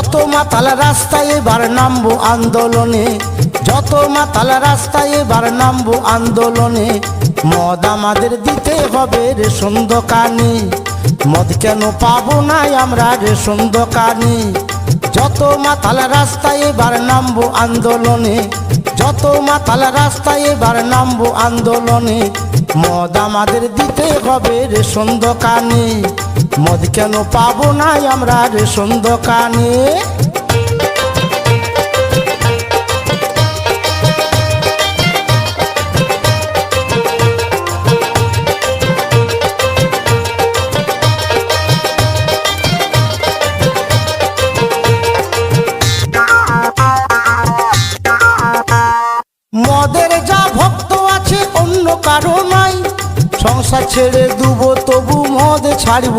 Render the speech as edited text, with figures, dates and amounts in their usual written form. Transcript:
যত মাতাল রাস্তায় এবার নামবো আন্দোলনে, যত মাতাল রাস্তায় এবার নামবো আন্দোলনে। মদ আমাদের দিতে হবে রেশন দোকানে, মদ কেন পাবো না আমরা রেশন দোকানে। যত মাতাল রাস্তায় এবার নামবো আন্দোলনে, যত মাতাল রাস্তায় এবার নামবো আন্দোলনে। মদ আমাদের দিতে হবে রেশন দোকানে, মদ কেন পাবো না আমরা রেশন দোকানে। মদের যা ভক্ত আছে অন্য কারো নাই, সংসার ছেড়ে দুবো তবু মদ ছাড়ব